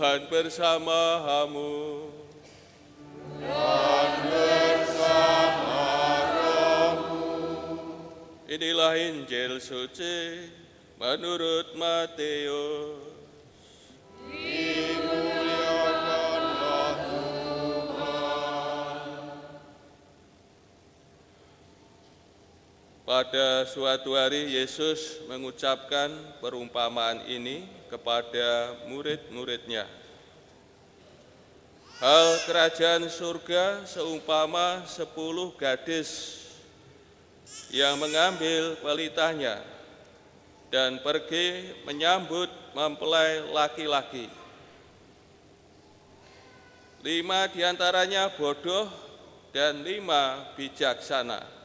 Tuhan bersamamu. Dan bersama rohmu. Inilah Injil suci menurut Matius. Dimuliakanlah Tuhan. Pada suatu hari Yesus mengucapkan perumpamaan ini kepada murid-muridnya. Hal kerajaan surga seumpama 10 gadis yang mengambil pelitanya dan pergi menyambut mempelai laki-laki. 5 diantaranya bodoh dan 5 bijaksana.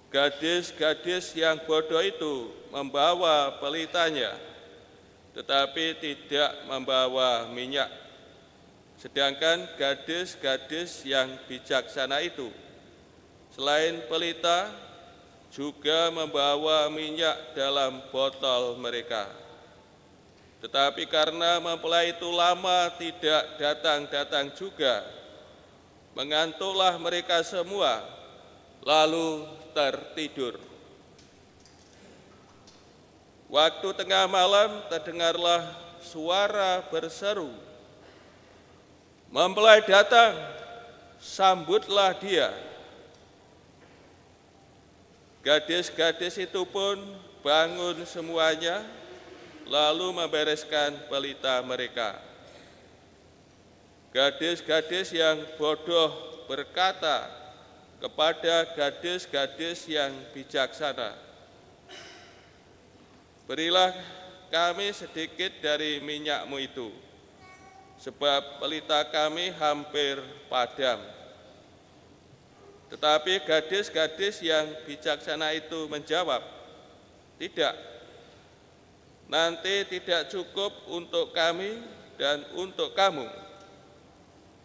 Gadis-gadis yang bodoh itu membawa pelitanya, tetapi tidak membawa minyak. Sedangkan gadis-gadis yang bijaksana itu, selain pelita, juga membawa minyak dalam botol mereka. Tetapi karena mempelai itu lama tidak datang-datang juga, mengantuklah mereka semua, lalu tertidur. Waktu tengah malam terdengarlah suara berseru, "Mempelai datang, sambutlah dia." Gadis-gadis itu pun bangun semuanya, lalu membereskan pelita mereka. Gadis-gadis yang bodoh berkata kepada gadis-gadis yang bijaksana, "Berilah kami sedikit dari minyakmu itu, sebab pelita kami hampir padam." Tetapi gadis-gadis yang bijaksana itu menjawab, "Tidak, nanti tidak cukup untuk kami dan untuk kamu.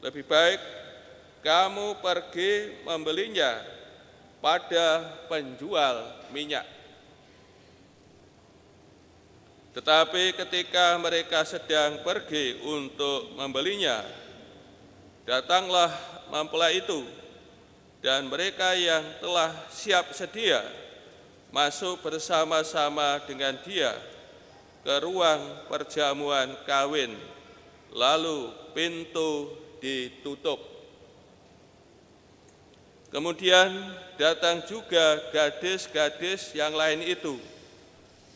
Lebih baik kamu pergi membelinya pada penjual minyak." Tetapi ketika mereka sedang pergi untuk membelinya, datanglah mempelai itu, dan mereka yang telah siap sedia masuk bersama-sama dengan dia ke ruang perjamuan kawin, lalu pintu ditutup. Kemudian datang juga gadis-gadis yang lain itu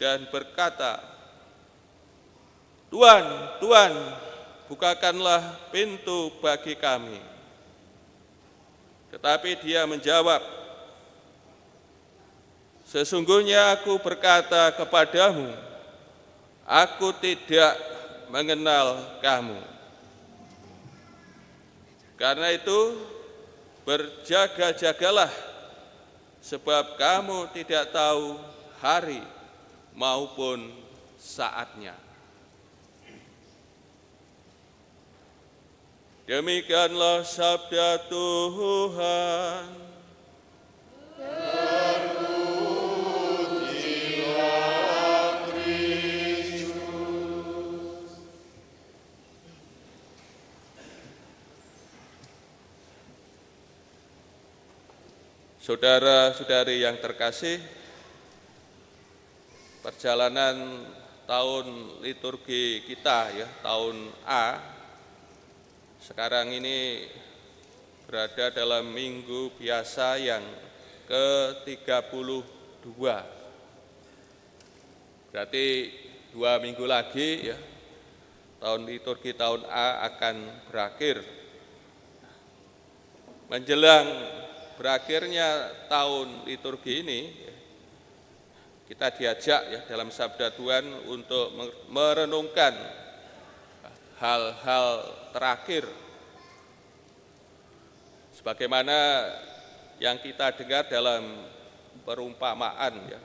dan berkata, "Tuan, Tuan, bukakanlah pintu bagi kami." Tetapi dia menjawab, "Sesungguhnya aku berkata kepadamu, aku tidak mengenal kamu. Karena itu, berjaga-jagalah, sebab kamu tidak tahu hari maupun saatnya." Demikianlah sabda Tuhan. Terpujilah Kristus. Saudara-saudari yang terkasih, perjalanan tahun liturgi kita ya, tahun A, sekarang ini berada dalam minggu biasa yang ke-32. Berarti 2 minggu lagi ya, tahun liturgi tahun A akan berakhir. Menjelang berakhirnya tahun liturgi ini, kita diajak ya dalam sabda Tuhan untuk merenungkan hal-hal terakhir sebagaimana yang kita dengar dalam perumpamaan ya,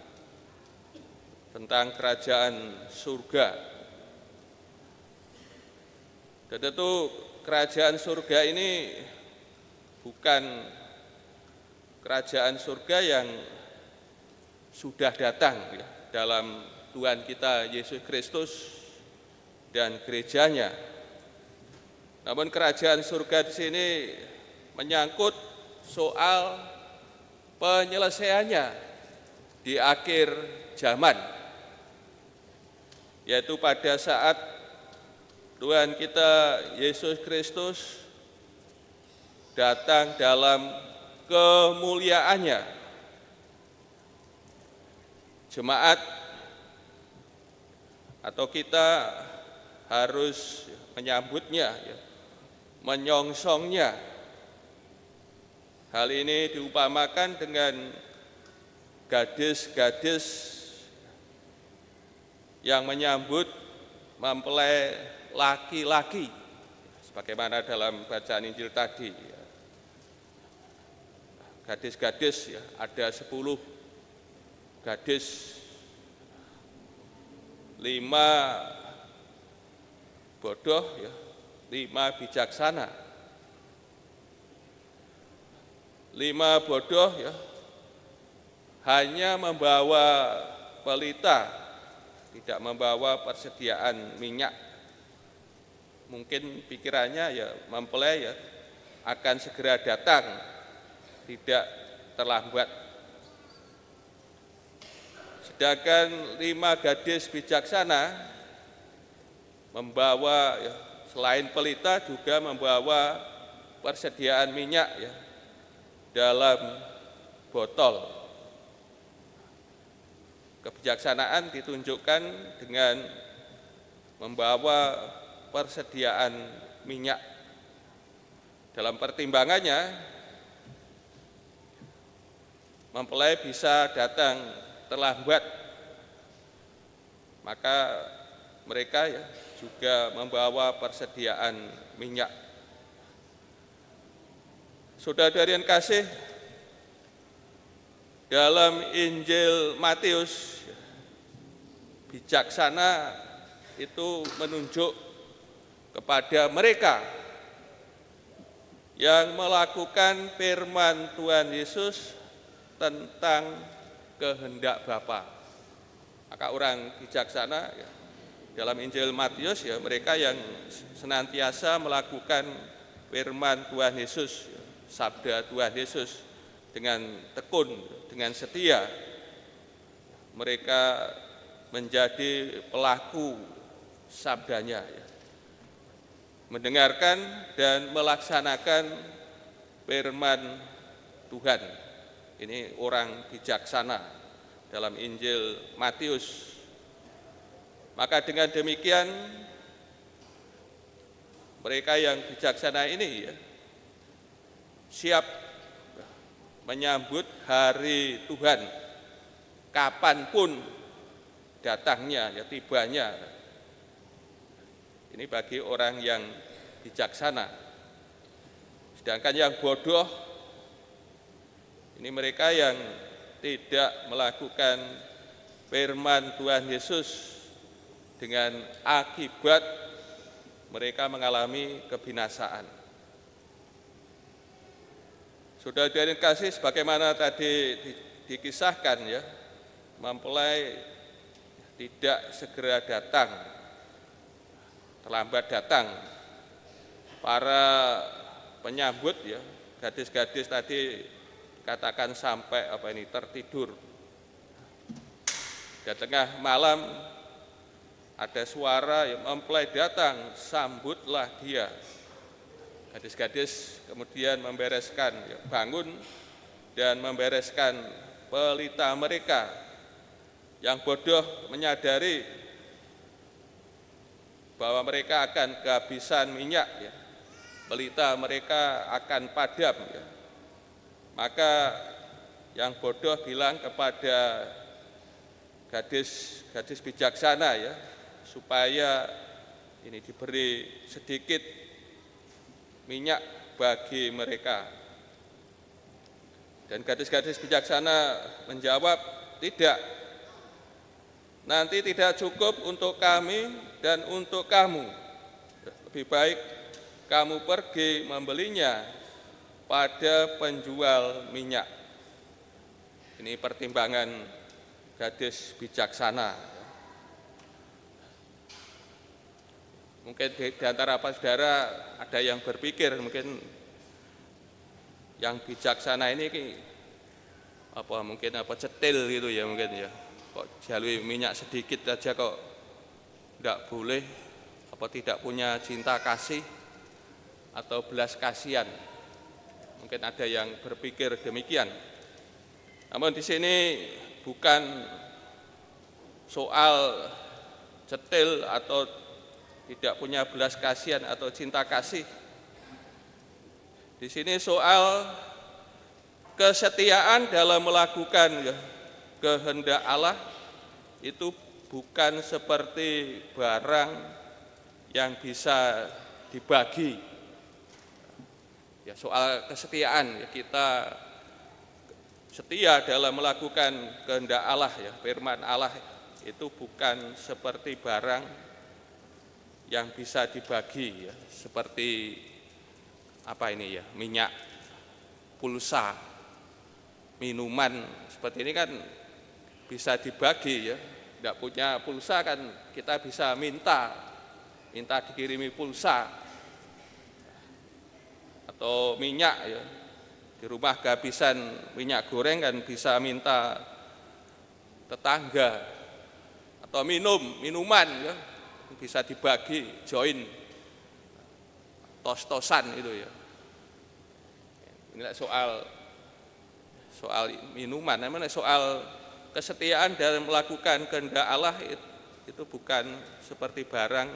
tentang kerajaan surga. Dan tentu kerajaan surga ini bukan kerajaan surga yang sudah datang ya, dalam Tuhan kita Yesus Kristus, dan gerejanya. Namun kerajaan surga di sini menyangkut soal penyelesaiannya di akhir zaman, yaitu pada saat Tuhan kita Yesus Kristus datang dalam kemuliaannya. Jemaat atau kita harus menyambutnya, menyongsongnya. Hal ini diupamakan dengan gadis-gadis yang menyambut mempelai laki-laki, sebagaimana dalam bacaan Injil tadi. Gadis-gadis, ada 10 gadis, 5 bodoh, 5 bijaksana. 5 bodoh hanya membawa pelita, tidak membawa persediaan minyak. Mungkin pikirannya mempelai akan segera datang, tidak terlambat. Sedangkan 5 gadis bijaksana membawa selain pelita juga membawa persediaan minyak dalam botol. Kebijaksanaan ditunjukkan dengan membawa persediaan minyak. Dalam pertimbangannya, mempelai bisa datang terlambat, maka mereka juga membawa persediaan minyak. Saudara yang kasih, dalam Injil Matius, bijaksana itu menunjuk kepada mereka yang melakukan firman Tuhan Yesus tentang kehendak Bapa. Maka orang bijaksana dalam Injil Matius mereka yang senantiasa melakukan firman Tuhan Yesus, sabda Tuhan Yesus dengan tekun, dengan setia. Mereka menjadi pelaku sabdanya, mendengarkan dan melaksanakan firman Tuhan. Ini orang bijaksana dalam Injil Matius. Maka dengan demikian mereka yang bijaksana ini siap menyambut hari Tuhan kapanpun datangnya, tibanya. Ini bagi orang yang bijaksana. Sedangkan yang bodoh, ini mereka yang tidak melakukan firman Tuhan Yesus, dengan akibat mereka mengalami kebinasaan. Saudara yang kasih, sebagaimana tadi dikisahkan mempelai tidak segera datang, terlambat datang. Para penyambut gadis-gadis tadi katakan sampai tertidur. Di tengah malam ada suara mempelai datang, sambutlah dia. Gadis-gadis kemudian membereskan, bangun dan membereskan pelita mereka. Yang bodoh menyadari bahwa mereka akan kehabisan minyak, pelita mereka akan padam. Maka yang bodoh bilang kepada gadis bijaksana supaya ini diberi sedikit minyak bagi mereka. Dan gadis-gadis bijaksana menjawab, tidak, nanti tidak cukup untuk kami dan untuk kamu. Lebih baik kamu pergi membelinya pada penjual minyak. Ini pertimbangan gadis bijaksana. Mungkin di antara Bapak Saudara ada yang berpikir mungkin yang bijaksana ini mungkin cetil gitu ya mungkin ya. Kok jalui minyak sedikit aja kok tidak boleh, tidak punya cinta kasih atau belas kasihan. Mungkin ada yang berpikir demikian. Namun di sini bukan soal cetil atau tidak punya belas kasihan atau cinta kasih. Di sini soal kesetiaan dalam melakukan kehendak Allah itu bukan seperti barang yang bisa dibagi. Ya, soal kesetiaan, ya, kita setia dalam melakukan kehendak Allah, ya, firman Allah itu bukan seperti barang yang bisa dibagi, ya, seperti minyak, pulsa, minuman seperti ini kan bisa dibagi, ya. Tidak punya pulsa kan kita bisa minta dikirimi pulsa atau minyak, ya. Di rumah kehabisan minyak goreng kan bisa minta tetangga, atau minuman, ya, bisa dibagi, join tos-tosan itu, ya. Ini soal minuman, namanya soal kesetiaan dalam melakukan kehendak Allah itu bukan seperti barang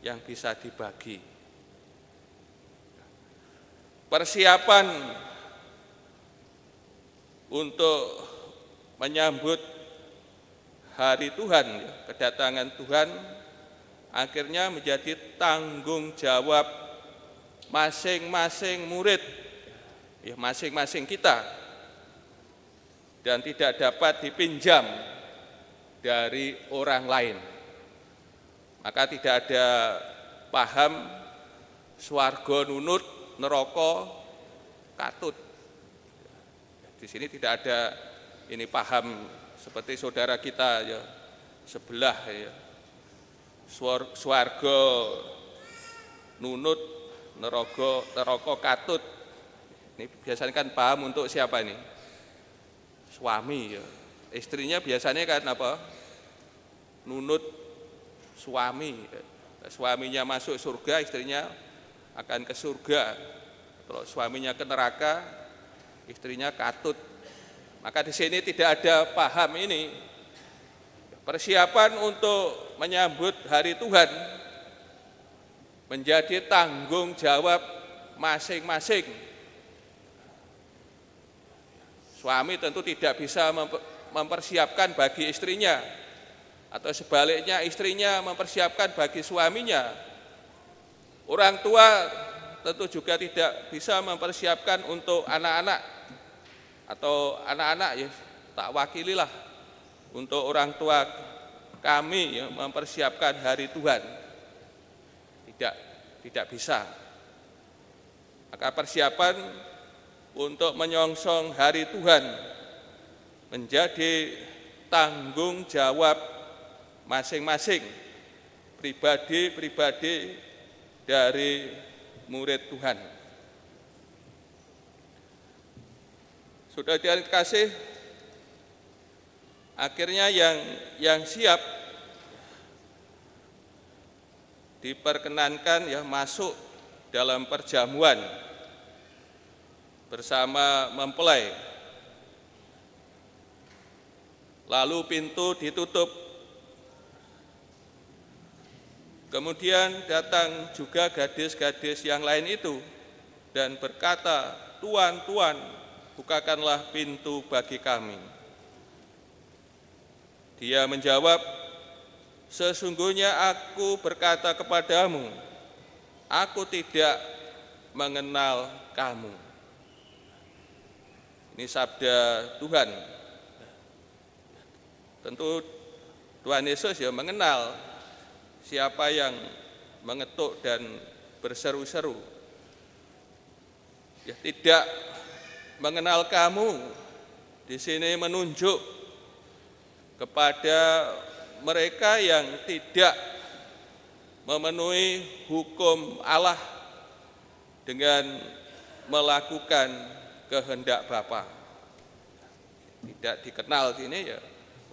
yang bisa dibagi. Persiapan untuk menyambut hari Tuhan, ya, kedatangan Tuhan akhirnya menjadi tanggung jawab masing-masing murid, ya, masing-masing kita, dan tidak dapat dipinjam dari orang lain. Maka tidak ada paham swarga nunut, neraka katut. Di sini tidak ada ini paham seperti saudara kita, ya, sebelah, ya, swarga nunut, neraka katut. Ini biasanya kan paham untuk siapa ini? Suami, ya. Istrinya biasanya kan nunut suami. Suaminya masuk surga, istrinya akan ke surga. Kalau suaminya ke neraka, istrinya katut. Maka di sini tidak ada paham ini. Persiapan untuk menyambut hari Tuhan menjadi tanggung jawab masing-masing. Suami tentu tidak bisa mempersiapkan bagi istrinya, atau sebaliknya istrinya mempersiapkan bagi suaminya. Orang tua tentu juga tidak bisa mempersiapkan untuk anak-anak, atau anak-anak, ya, tak wakililah untuk orang tua kami, ya, mempersiapkan hari Tuhan. Tidak bisa. Maka persiapan untuk menyongsong hari Tuhan menjadi tanggung jawab masing-masing pribadi-pribadi dari murid Tuhan. Saudara yang dikasih, akhirnya yang siap diperkenankan, ya, masuk dalam perjamuan bersama mempelai. Lalu pintu ditutup. Kemudian datang juga gadis-gadis yang lain itu dan berkata, "Tuan, Tuan, bukakanlah pintu bagi kami." Dia menjawab, "Sesungguhnya aku berkata kepadamu, aku tidak mengenal kamu." Ini sabda Tuhan. Tentu Tuhan Yesus, ya, mengenal siapa yang mengetuk dan berseru-seru. Ya, tidak mengenal kamu di sini menunjuk kepada mereka yang tidak memenuhi hukum Allah dengan melakukan kehendak Bapa. Tidak dikenal sini ya,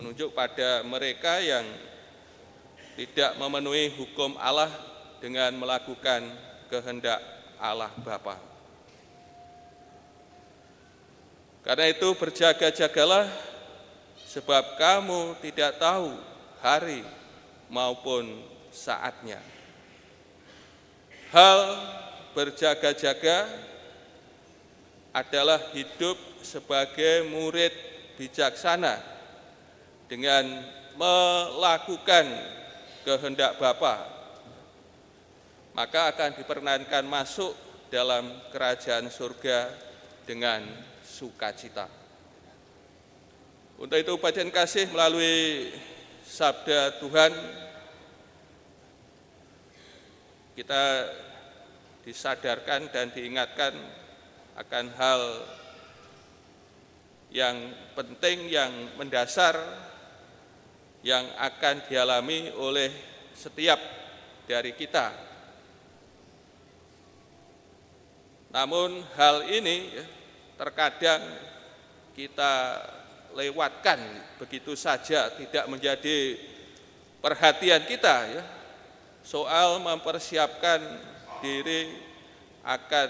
menunjuk pada mereka yang tidak memenuhi hukum Allah dengan melakukan kehendak Allah Bapa. Karena itu berjaga-jagalah, sebab kamu tidak tahu hari maupun saatnya. Hal berjaga-jaga adalah hidup sebagai murid bijaksana dengan melakukan kehendak Bapa, maka akan diperkenankan masuk dalam kerajaan surga dengan sukacita. Untuk itu bacaan kasih melalui sabda Tuhan, kita disadarkan dan diingatkan akan hal yang penting, yang mendasar, yang akan dialami oleh setiap dari kita. Namun hal ini terkadang kita lewatkan begitu saja, tidak menjadi perhatian kita ya, soal mempersiapkan diri akan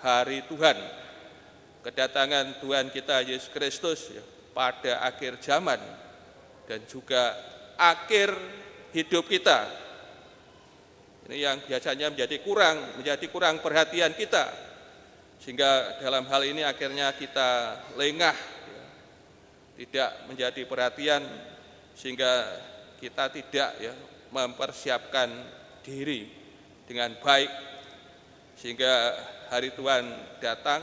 hari Tuhan, kedatangan Tuhan kita Yesus Kristus ya, pada akhir zaman dan juga akhir hidup kita. Ini yang biasanya menjadi kurang perhatian kita, sehingga dalam hal ini akhirnya kita lengah ya, tidak menjadi perhatian, sehingga kita tidak ya, mempersiapkan diri dengan baik, sehingga hari Tuhan datang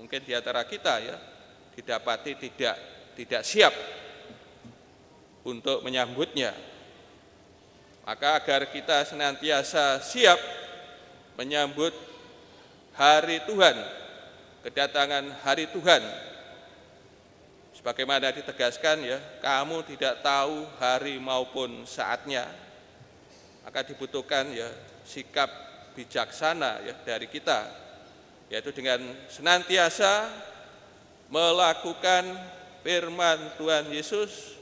mungkin di antara kita ya didapati tidak siap untuk menyambutnya. Maka agar kita senantiasa siap menyambut hari Tuhan, kedatangan hari Tuhan, sebagaimana ditegaskan ya, kamu tidak tahu hari maupun saatnya, maka dibutuhkan ya sikap bijaksana ya dari kita, yaitu dengan senantiasa melakukan firman Tuhan Yesus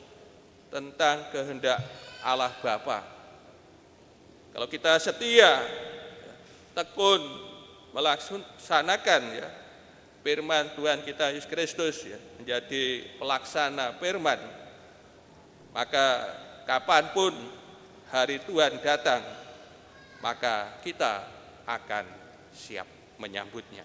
tentang kehendak Allah Bapa. Kalau kita setia, tekun melaksanakan ya firman Tuhan kita Yesus Kristus ya, menjadi pelaksana firman, maka kapanpun hari Tuhan datang, maka kita akan siap menyambutnya.